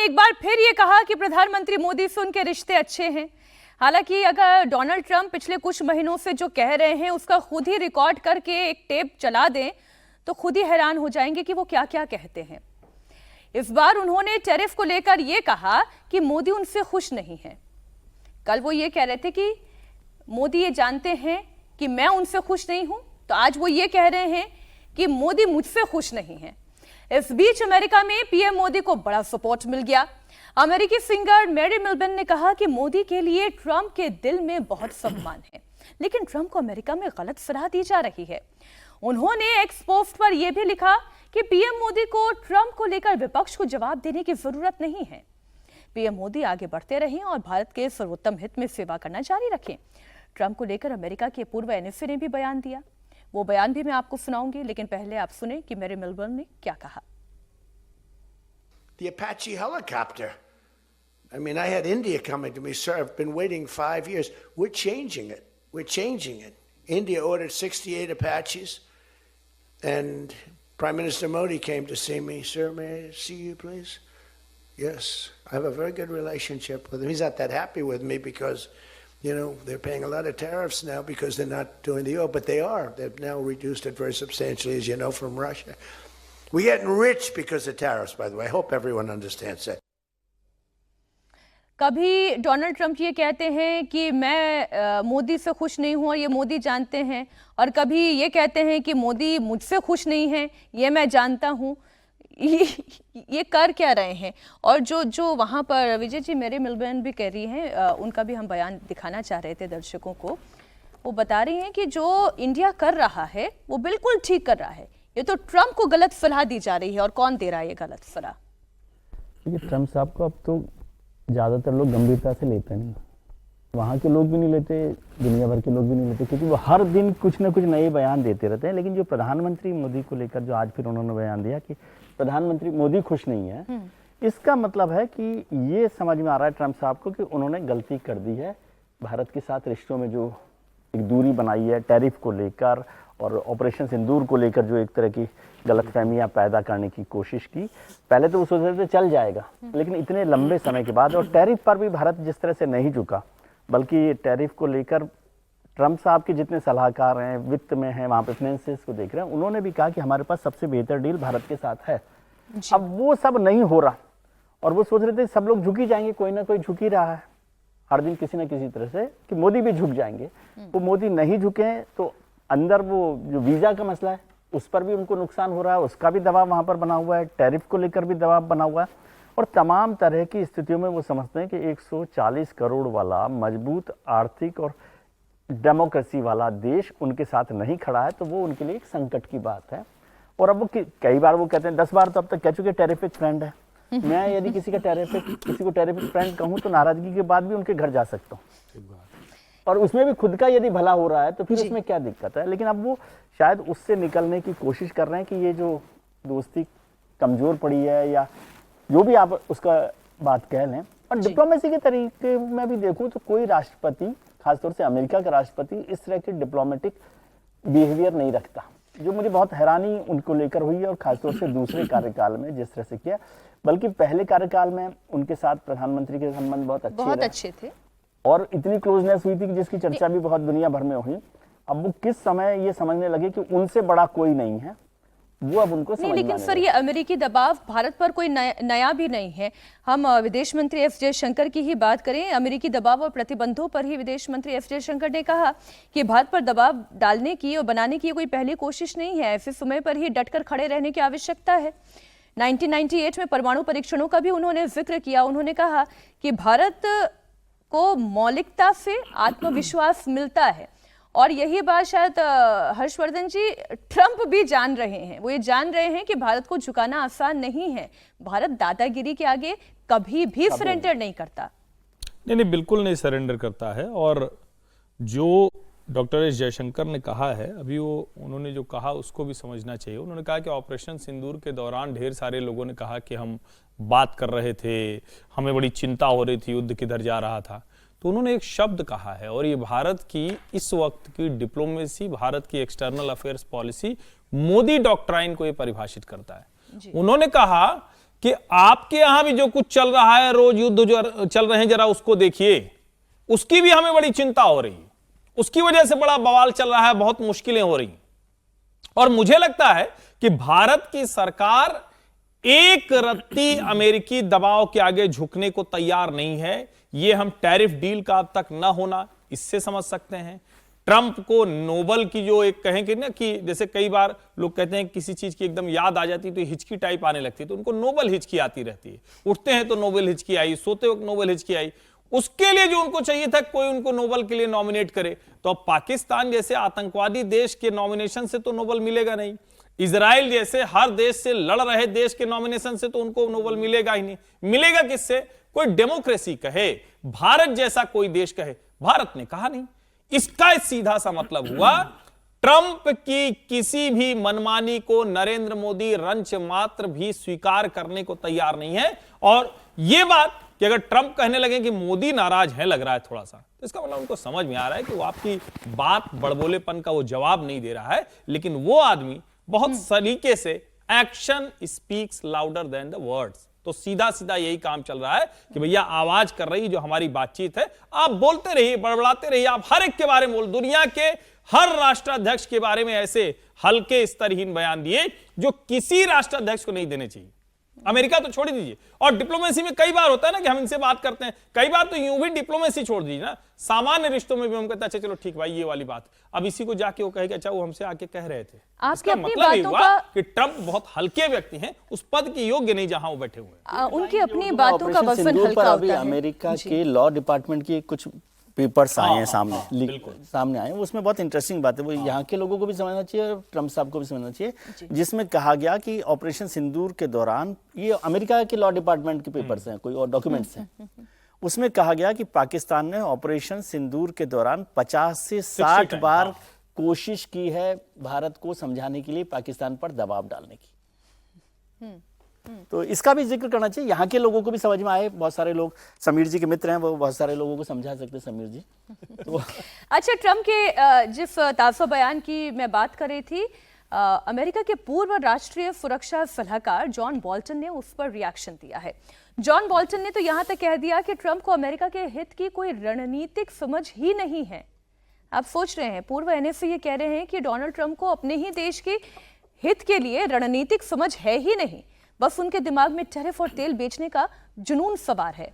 एक बार फिर ये कहा कि प्रधानमंत्री मोदी से उनके रिश्ते अच्छे हैं। हालांकि अगर डोनाल्ड ट्रंप पिछले कुछ महीनों से जो कह रहे हैं उसका खुद ही रिकॉर्ड करके एक टेप चला दें तो खुद ही हैरान हो जाएंगे कि वो क्या क्या कहते हैं। इस बार उन्होंने टैरिफ को लेकर यह कहा कि मोदी उनसे खुश नहीं है। कल वो ये कह रहे थे कि मोदी ये जानते हैं कि मैं उनसे खुश नहीं हूं, तो आज वो ये कह रहे हैं कि मोदी मुझसे खुश नहीं है। इस बीच अमेरिका में पीएम मोदी को बड़ा सपोर्ट मिल गया। अमेरिकी सिंगर मैरी मिल्बन ने कहा कि मोदी के लिए ट्रंप के दिल में बहुत सम्मान है, लेकिन ट्रंप को अमेरिका में गलत सलाह दी जा रही है। उन्होंने एक्स पोस्ट पर यह भी लिखा कि पीएम मोदी को ट्रंप को लेकर विपक्ष को जवाब देने की जरूरत नहीं है। पीएम मोदी आगे बढ़ते रहें और भारत के सर्वोत्तम हित में सेवा करना जारी रखें। ट्रंप को लेकर अमेरिका के पूर्व एनएसए ने भी बयान दिया। वो बयान भी मैं आपको सुनाऊंगी, लेकिन पहले आप सुने कि मैरी मिल्बन ने क्या कहा। The Apache helicopter. I mean, I had India coming to me, sir. I've been waiting 5 years. We're changing it. We're changing it. India ordered 68 Apaches, and Prime Minister Modi came to see me. Sir, may I see you, please? Yes. I have a very good relationship with him. He's not that happy with me because, you know, they're paying a lot of tariffs now because they're not doing the oil, but they are. They've now reduced it very substantially, as you know, from Russia. We're getting rich because of tariffs, by the way. I hope everyone understands that. कभी Donald Trump ये कहते हैं कि मैं मोदी से खुश नहीं हूं और ये मोदी जानते हैं, और कभी ये कहते हैं कि मोदी मुझसे खुश नहीं है, ये मैं जानता हूं। ये कर क्या रहे हैं? और जो वहां पर विजय जी मेरी मिल्बन भी कह रही हैं, उनका भी हम बयान दिखाना चाह रहे थे दर्शकों को। वो बता रही हैं कि जो इंडिया कर रहा है वो बिल्कुल ठीक कर रहा है। ये तो ट्रंप को गलत सलाह दी जा रही है, और कौन दे रहा है ये गलत सलाह? क्योंकि ट्रंप साहब को अब तो ज़्यादातर लोग गंभीरता से लेते नहीं, वहाँ के लोग भी नहीं लेते, दुनिया भर के लोग भी नहीं लेते, क्योंकि वो हर दिन कुछ ना कुछ नए बयान देते रहते हैं। लेकिन जो प्रधानमंत्री मोदी को लेकर जो आज फिर उन्होंने बयान दिया कि प्रधानमंत्री मोदी खुश नहीं है, इसका मतलब है कि ये समझ में आ रहा है ट्रंप साहब को कि उन्होंने गलती कर दी है। भारत के साथ रिश्तों में जो एक दूरी बनाई है टैरिफ को लेकर और ऑपरेशन सिंदूर को लेकर जो एक तरह की गलतफहमियां पैदा करने की कोशिश की, पहले तो वो सोच रहे थे चल जाएगा, लेकिन इतने लंबे समय के बाद, और टैरिफ पर भी भारत जिस तरह से नहीं झुका, बल्कि टैरिफ को लेकर ट्रंप साहब के जितने सलाहकार हैं, वित्त में हैं, वहाँ पे फाइनेंसेस को देख रहे हैं, उन्होंने भी कहा कि हमारे पास सबसे बेहतर डील भारत के साथ है। अब वो सब नहीं हो रहा, और वो सोच रहे थे सब लोग झुक ही जाएंगे, कोई ना कोई झुक ही रहा है हर दिन किसी न किसी तरह से, कि मोदी भी झुक जाएंगे। वो मोदी नहीं झुके तो अंदर वो जो वीजा का मसला है उस पर भी उनको नुकसान हो रहा है, उसका भी दबाव वहाँ पर बना हुआ है, टैरिफ को लेकर भी दबाव बना हुआ है, और तमाम तरह की स्थितियों में वो समझते हैं कि 140 करोड़ वाला मजबूत आर्थिक और डेमोक्रेसी वाला देश उनके साथ नहीं खड़ा है, तो वो उनके लिए एक संकट की बात है। और अब वो कई बार वो कहते हैं, 10 बार तो अब तक कह चुके टेरिफिक फ्रेंड है। मैं यदि किसी को टेरिफिक फ्रेंड कहूँ तो नाराजगी के बाद भी उनके घर जा सकता हूँ, और उसमें भी खुद का यदि भला हो रहा है तो फिर उसमें क्या दिक्कत है। लेकिन अब वो शायद उससे निकलने की कोशिश कर रहे हैं कि ये जो दोस्ती कमजोर पड़ी है, या जो भी आप उसका बात कह लें। और डिप्लोमेसी के तरीके में भी देखूं तो कोई राष्ट्रपति, खासतौर से अमेरिका का राष्ट्रपति, इस तरह के डिप्लोमेटिक बिहेवियर नहीं रखता, जो मुझे बहुत हैरानी उनको लेकर हुई है, और खासतौर से दूसरे कार्यकाल में जिस तरह से किया। बल्कि पहले कार्यकाल में उनके साथ प्रधानमंत्री के संबंध बहुत अच्छे थे, और इतनी क्लोजनेस हुई थी कि जिसकी चर्चा भी बहुत दुनिया भर में हुई। अब वो किस समय ये समझने लगे कि उनसे बड़ा कोई नहीं है, वो अब उनको समझ में आने लगा। लेकिन सर, ये अमेरिकी दबाव भारत पर कोई नया भी नहीं है। हम विदेश मंत्री एस जयशंकर की ही बात करें, अमेरिकी दबाव और प्रतिबंधों पर ही विदेश मंत्री एस जयशंकर ने कहा कि भारत पर दबाव डालने की और बनाने की कोई पहली कोशिश नहीं है, ऐसे समय पर ही डटकर खड़े रहने की आवश्यकता है। 1998 में परमाणु परीक्षणों का भी उन्होंने जिक्र किया। उन्होंने कहा कि भारत को मौलिकता से आत्मविश्वास मिलता है, और यही बात शायद हर्षवर्धन जी ट्रंप भी जान रहे हैं। वो ये जान रहे हैं कि भारत को झुकाना आसान नहीं है। भारत दादागिरी के आगे कभी भी सरेंडर नहीं करता। नहीं, बिल्कुल नहीं सरेंडर करता है। और जो डॉक्टर एस जयशंकर ने कहा है, अभी वो उन्होंने जो कहा उसको भी समझना चाहिए। उन्होंने कहा कि ऑपरेशन सिंदूर के दौरान ढेर सारे लोगों ने कहा कि हम बात कर रहे थे, हमें बड़ी चिंता हो रही थी, युद्ध किधर जा रहा था। तो उन्होंने एक शब्द कहा है, और ये भारत की इस वक्त की डिप्लोमेसी, भारत की external affairs policy, Modi doctrine को ये परिभाषित करता है। उन्होंने कहा कि आपके यहां भी जो कुछ चल रहा है, रोज युद्ध जो चल रहे हैं, जरा उसको देखिए, उसकी भी हमें बड़ी चिंता हो रही है, उसकी वजह से बड़ा बवाल चल रहा है, बहुत मुश्किलें हो रही। और मुझे लगता है कि भारत की सरकार एक रत्ती अमेरिकी दबाव के आगे झुकने को तैयार नहीं है। यह हम टैरिफ डील का अब तक ना होना इससे समझ सकते हैं। ट्रंप को नोबल की जो एक कहेंगे ना, कि जैसे कई बार लोग कहते हैं किसी चीज की एकदम याद आ जाती तो हिचकी टाइप आने लगती है, तो उनको नोबल हिचकी आती रहती है। उठते हैं तो नोबल हिचकी आई, सोते वक्त नोबल हिचकी आई। उसके लिए जो उनको चाहिए था कोई उनको नोबल के लिए नॉमिनेट करे, तो अब पाकिस्तान जैसे आतंकवादी देश के नॉमिनेशन से तो नोबल मिलेगा नहीं, इजराइल जैसे हर देश से लड़ रहे देश के नॉमिनेशन से तो उनको नोबल मिलेगा ही नहीं। मिलेगा किससे? कोई डेमोक्रेसी कहे, भारत जैसा कोई देश कहे। भारत ने कहा नहीं। इसका सीधा सा मतलब हुआ ट्रंप की किसी भी मनमानी को नरेंद्र मोदी रंच मात्र भी स्वीकार करने को तैयार नहीं है। और यह बात कि अगर ट्रंप कहने लगे कि मोदी नाराज है, लग रहा है थोड़ा सा, तो इसका मतलब उनको समझ में आ रहा है कि वो आपकी बात बड़बोलेपन का वो जवाब नहीं दे रहा है, लेकिन वो आदमी बहुत सलीके से action speaks louder than the words. तो सीधा सीधा यही काम चल रहा है कि भैया आवाज कर रही जो हमारी बातचीत है, आप बोलते रहिए, बड़बड़ाते रहिए, आप हर एक के बारे में बोल। दुनिया के हर राष्ट्राध्यक्ष के बारे में ऐसे हल्के स्तरहीन बयान दिए जो किसी राष्ट्राध्यक्ष को नहीं देने चाहिए। अमेरिका तो छोड़ दीजिए, और डिप्लोमेसी में कई बार होता है ना कि हम इनसे बात करते हैं, कई बार तो यूं भी डिप्लोमेसी छोड़ दीजिए ना, सामान्य रिश्तों में भी हम कहते हैं अच्छा चलो ठीक भाई ये वाली बात, अब इसी को जाके वो कहेगा अच्छा वो हमसे आके कह रहे थे। आपकी अपनी मतलब ये बातों हुआ का कि ट्रंप बहुत हल्के व्यक्ति हैं, उस पद के योग्य नहीं जहां वो बैठे हुए हैं। उनकी अपनी बातों का ऑपरेशन वजन सिंदूर पर हल्का अभी होता है। अमेरिका के लॉ डिपार्टमेंट की कुछ पेपर्स आए हैं सामने, बिल्कुल। सामने आए हैं। उसमें बहुत इंटरेस्टिंग बात है, वो यहाँ के लोगों को भी समझना चाहिए और ट्रंप साहब को भी समझना चाहिए, जिसमें कहा गया कि ऑपरेशन सिंदूर के दौरान, ये अमेरिका के लॉ डिपार्टमेंट के पेपर्स हैं, कोई और डॉक्यूमेंट्स हैं, उसमें कहा गया कि पाकिस्तान ने ऑपरेशन सिंदूर के दौरान 50 से 60 बार कोशिश की है भारत को समझाने के लिए, पाकिस्तान पर दबाव डालने की। तो इसका भी जिक्र करना चाहिए, यहाँ के लोगों को भी समझ में आए। बहुत सारे लोग समीर जी के मित्र हैं, वो बहुत सारे लोगों को समझा सकते हैं, समीर जी। तो अच्छा, ट्रंप के जिस ताज़ा बयान की मैं बात कर रही थी, अमेरिका के पूर्व राष्ट्रीय सुरक्षा सलाहकार जॉन बोल्टन ने उस पर रिएक्शन दिया है। जॉन बोल्टन ने तो यहां तक कह दिया कि ट्रंप को अमेरिका के हित की कोई रणनीतिक समझ ही नहीं है। आप सोच रहे हैं, पूर्व एनएसए ये कह रहे हैं कि डोनाल्ड ट्रंप को अपने ही देश के हित के लिए रणनीतिक समझ है ही नहीं, बस उनके दिमाग में टैरिफ और तेल बेचने का जुनून सवार है।